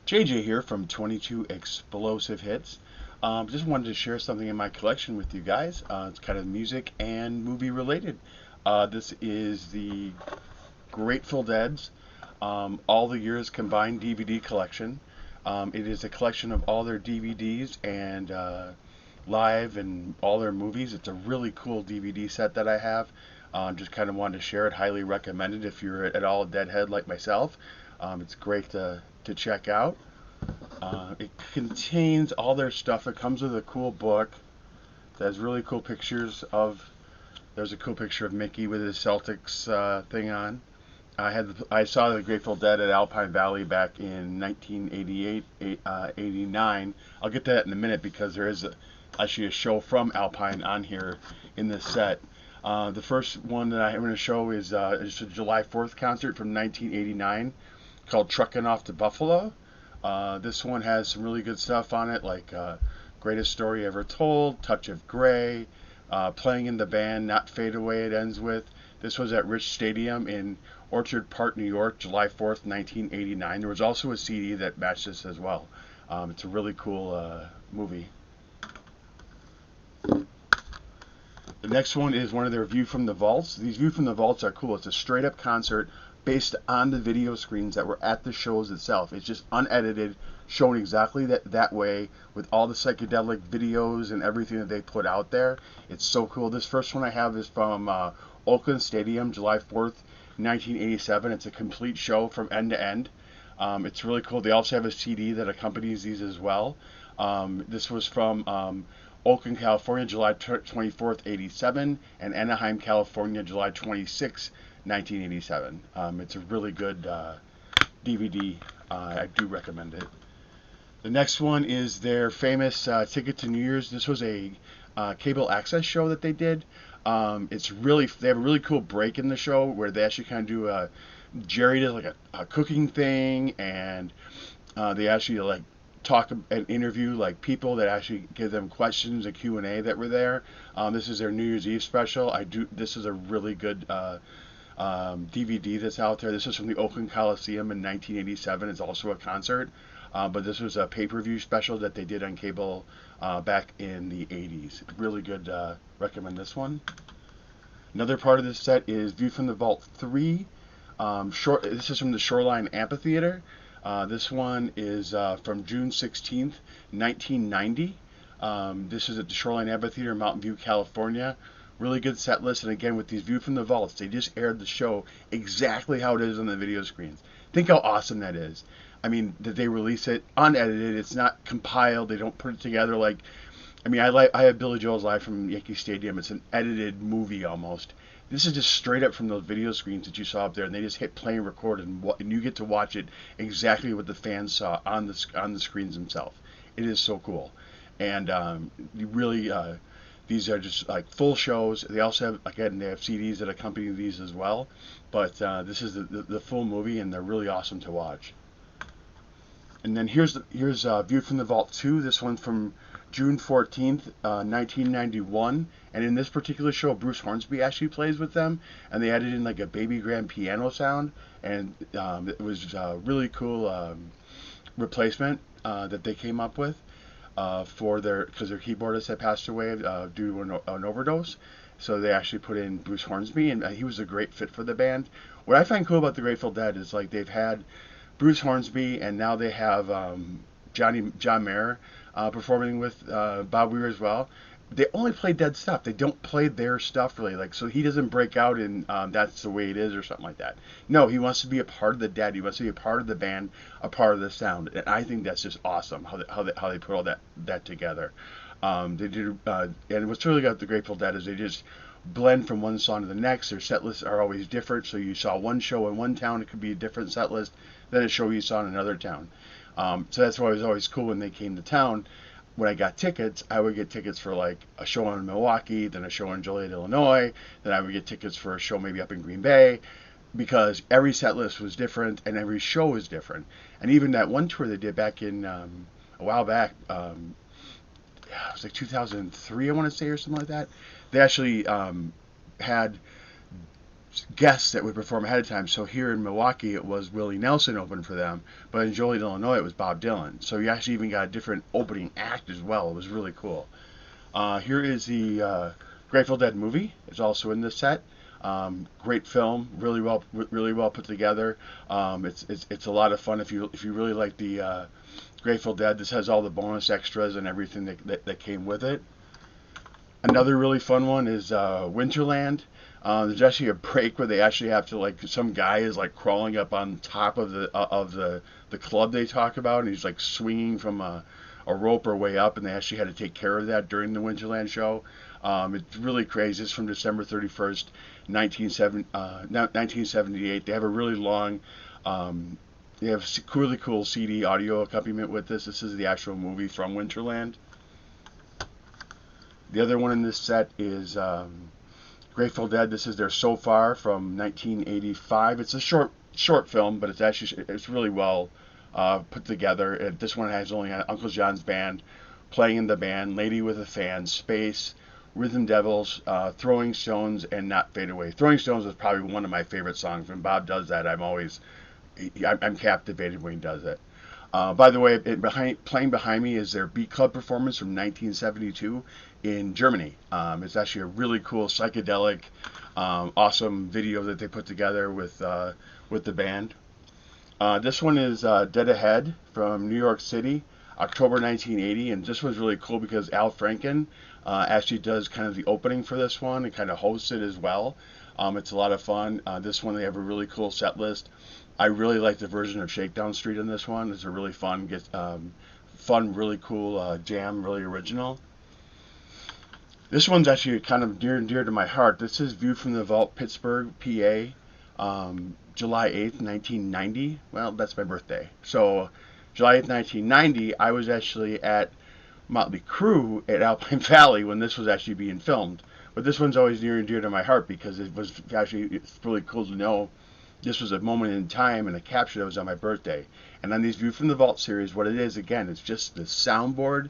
JJ here from 22 Explosive Hits. Just wanted to share something in my collection with you guys. It's kind of music and movie related. This is the Grateful Dead's All the Years Combined DVD collection. It is a collection of all their DVDs and live and all their movies. It's a really cool DVD set that I have. Just kind of wanted to share it. Highly recommend it if you're at all a deadhead like myself. It's great to check out. It contains all their stuff. It comes with a cool book that has really cool pictures of. There's a cool picture of Mickey with his Celtics thing on. I saw the Grateful Dead at Alpine Valley back in 1988, 89. I'll get to that in a minute because there is actually a show from Alpine on here in this set. The first one that I'm going to show is a July 4th concert from 1989 called Truckin' Off to Buffalo. This one has some really good stuff on it, like Greatest Story Ever Told, Touch of Grey, Playing in the Band, Not Fade Away it ends with. This was at Rich Stadium in Orchard Park, New York, July 4th, 1989. There was also a CD that matched this as well. It's a really cool movie. The next one is one of their View from the Vaults. These View from the Vaults are cool. It's a straight up concert based on the video screens that were at the shows itself. It's just unedited, shown exactly that way with all the psychedelic videos and everything that they put out there. It's so cool. This first one I have is from Oakland Stadium, July 4th, 1987. It's a complete show from end to end. It's really cool. They also have a CD that accompanies these as well. This was from Oakland, California, July 24th, 87, and Anaheim, California, July 26th, 1987. It's a really good DVD. I do recommend it. The next one is their famous Ticket to New Year's. This was a cable access show that they did. They have a really cool break in the show where they actually kind of do Jerry does like a cooking thing, and they actually like talk and interview like people that actually give them questions and Q&A that were there. This is their New Year's Eve special. This is a really good DVD that's out there. This is from the Oakland Coliseum in 1987. It's also a concert, but this was a pay-per-view special that they did on cable back in the 80s. Really good. Recommend this one. Another part of this set is View from the Vault 3. This is from the Shoreline Amphitheater. This one is from June 16th, 1990. This is at the Shoreline Amphitheater, Mountain View, California. Really good set list, and again with these View from the Vaults, they just aired the show exactly how it is on the video screens. Think how awesome that is. I mean, that they release it unedited. It's not compiled. They don't put it together like. I mean, I have Billy Joel's Live from Yankee Stadium. It's an edited movie almost. This is just straight up from those video screens that you saw up there, and they just hit play and record, and you get to watch it exactly what the fans saw on the screens themselves. It is so cool, and you really. These are just like full shows. They also have, again, they have CDs that accompany these as well. But this is the full movie, and they're really awesome to watch. And then here's View from the Vault 2. This one from June 14th, 1991. And in this particular show, Bruce Hornsby actually plays with them, and they added in like a baby grand piano sound, and it was a really cool replacement that they came up with. Because their keyboardist had passed away due to an overdose, so they actually put in Bruce Hornsby, and he was a great fit for the band. What I find cool about the Grateful Dead is like they've had Bruce Hornsby, and now they have John Mayer performing with Bob Weir as well. They only play Dead stuff. They don't play their stuff really, like, so he doesn't break out in That's the Way It Is or something like that. No, he wants to be a part of the Dead. He wants to be a part of the band, a part of the sound, and I think that's just awesome how they put all that together. They did, and what's really got the Grateful Dead is they just blend from one song to the next. Their set lists are always different, so you saw one show in one town, it could be a different set list than a show you saw in another town. So that's why it was always cool when they came to town. When I got tickets, I would get tickets for like a show in Milwaukee, then a show in Joliet, Illinois, then I would get tickets for a show maybe up in Green Bay, because every set list was different and every show was different. And even that one tour they did back in a while back, it was like 2003, I want to say, or something like that. They actually had guests that would perform ahead of time. So here in Milwaukee, it was Willie Nelson open for them, but in Joliet, Illinois, it was Bob Dylan. So you actually even got a different opening act as well. It was really cool. Here is the Grateful Dead movie. It's also in this set. Great film, really well put together. It's a lot of fun if you really like the Grateful Dead. This has all the bonus extras and everything that came with it. Another really fun one is Winterland. There's actually a break where they actually have to, like, some guy is like crawling up on top of the club they talk about, and he's like swinging from a rope or way up, and they actually had to take care of that during the Winterland show. It's really crazy. It's from December 31st, 1978. They have a really long, they have really cool CD audio accompaniment with this. This is the actual movie from Winterland. The other one in this set is Grateful Dead. This is their So Far from 1985. It's a short film, but it's really well put together. This one has only Uncle John's band playing in the band, Lady with a Fan, Space, Rhythm Devils, Throwing Stones, and Not Fade Away. Throwing Stones is probably one of my favorite songs. When Bob does that, I'm captivated when he does it. By the way, playing behind me is their Beat Club performance from 1972 in Germany. It's actually a really cool, psychedelic, awesome video that they put together with the band. This one is Dead Ahead from New York City, October 1980, and this one's really cool because Al Franken actually does kind of the opening for this one and kind of hosts it as well. It's a lot of fun. This one, they have a really cool set list. I really like the version of Shakedown Street in this one. It's a really fun, really cool jam, really original. This one's actually kind of near and dear to my heart. This is View from the Vault, Pittsburgh, PA, July 8th, 1990. Well, that's my birthday. So July 8th, 1990, I was actually at Motley Crue at Alpine Valley when this was actually being filmed. But this one's always near and dear to my heart because it's really cool to know this was a moment in time and a capture that was on my birthday. And on these View from the Vault series, what it is, again, it's just the soundboard.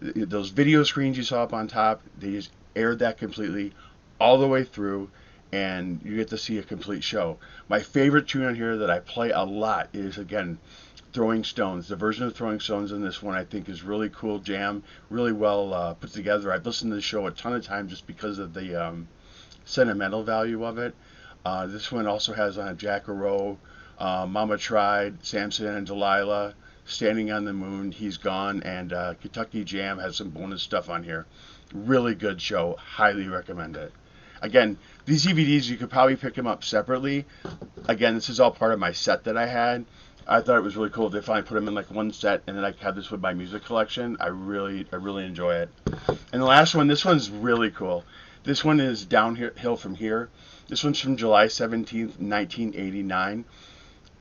Those video screens you saw up on top, they just aired that completely all the way through, and you get to see a complete show. My favorite tune on here that I play a lot is, again, Throwing Stones. The version of Throwing Stones in this one I think is really cool jam, really well put together. I've listened to the show a ton of times just because of the sentimental value of it. This one also has on Jack Rowe, Mama Tried, Samson and Delilah, Standing on the Moon, He's Gone, and Kentucky Jam has some bonus stuff on here. Really good show. Highly recommend it. Again, these DVDs, you could probably pick them up separately. Again, this is all part of my set that I had. I thought it was really cool. They finally put them in like one set, and then I had this with my music collection. I really enjoy it. And the last one, this one's really cool. This one is Downhill from Here. This one's from July 17th, 1989.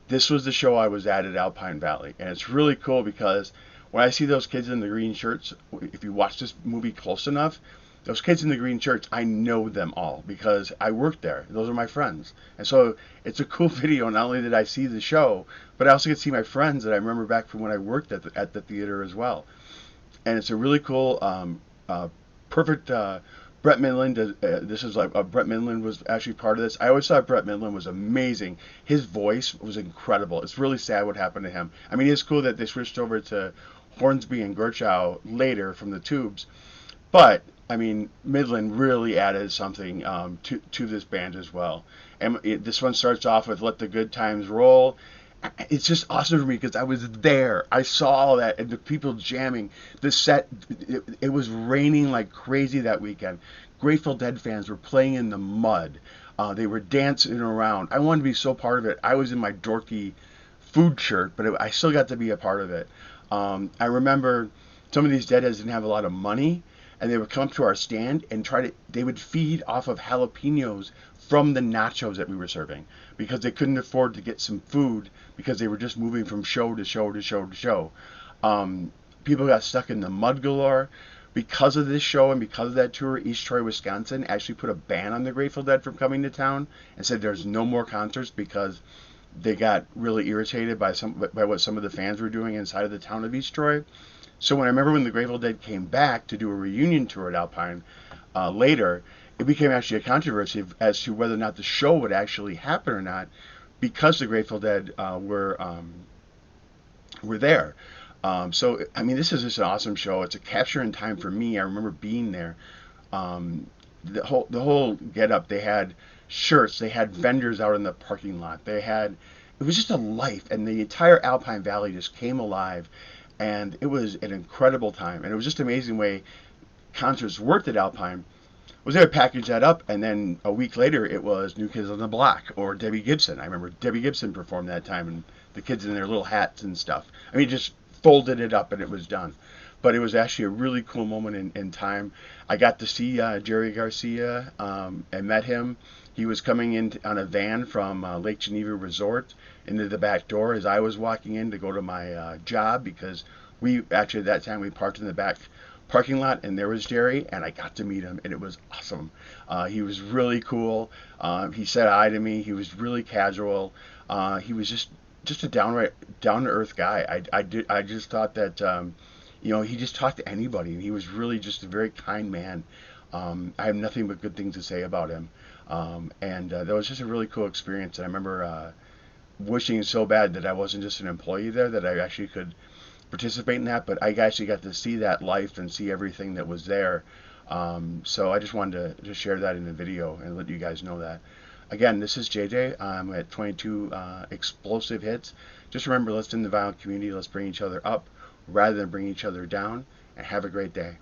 This was the show I was at Alpine Valley. And it's really cool because when I see those kids in the green shirts, if you watch this movie close enough, those kids in the green shirts, I know them all because I worked there. Those are my friends. And so it's a cool video. Not only did I see the show, but I also get to see my friends that I remember back from when I worked at the theater as well. And it's a really cool, perfect... Brett Midland, this is like Brett Midland was actually part of this. I always thought Brett Midland was amazing. His voice was incredible. It's really sad what happened to him. I mean, it's cool that they switched over to Hornsby and Gerchow later from the Tubes, but I mean, Midland really added something to this band as well. And this one starts off with "Let the Good Times Roll." It's just awesome for me because I was there. I saw all that and the people jamming. The set, it was raining like crazy that weekend. Grateful Dead fans were playing in the mud. They were dancing around. I wanted to be so part of it. I was in my dorky food shirt, but I still got to be a part of it. I remember some of these deadheads didn't have a lot of money, and they would come up to our stand and they would feed off of jalapenos from the nachos that we were serving because they couldn't afford to get some food because they were just moving from show to show to show to show. People got stuck in the mud galore. Because of this show and because of that tour, East Troy, Wisconsin actually put a ban on the Grateful Dead from coming to town and said there's no more concerts because they got really irritated by what some of the fans were doing inside of the town of East Troy. So when the Grateful Dead came back to do a reunion tour at Alpine later, it became actually a controversy as to whether or not the show would actually happen or not, because the Grateful Dead were there. So I mean, this is just an awesome show. It's a capture in time for me. I remember being there. Um, the whole get up. They had shirts. They had vendors out in the parking lot. They had, it was just a life, and the entire Alpine Valley just came alive, and it was an incredible time. And it was just an amazing way concerts worked at Alpine. Was there to package that up, and then a week later it was New Kids on the Block or Debbie Gibson. I remember Debbie Gibson performed that time, and the kids in their little hats and stuff. I mean, just folded it up and it was done. But it was actually a really cool moment in time. I got to see Jerry Garcia and met him. He was coming in on a van from Lake Geneva Resort into the back door as I was walking in to go to my job, because we actually at that time we parked in the back parking lot, and there was Jerry, and I got to meet him, and it was awesome. He was really cool. He said hi to me. He was really casual. He was just a downright down to earth guy. I just thought that he just talked to anybody, and he was really just a very kind man. I have nothing but good things to say about him. And that was just a really cool experience. And I remember wishing so bad that I wasn't just an employee there, that I actually could participate in that, but I actually got to see that life and see everything that was there. So I just wanted to share that in the video and let you guys know that. Again, this is JJ. I'm at 22 explosive hits. Just remember, let's in the vinyl community, let's bring each other up rather than bring each other down, and have a great day.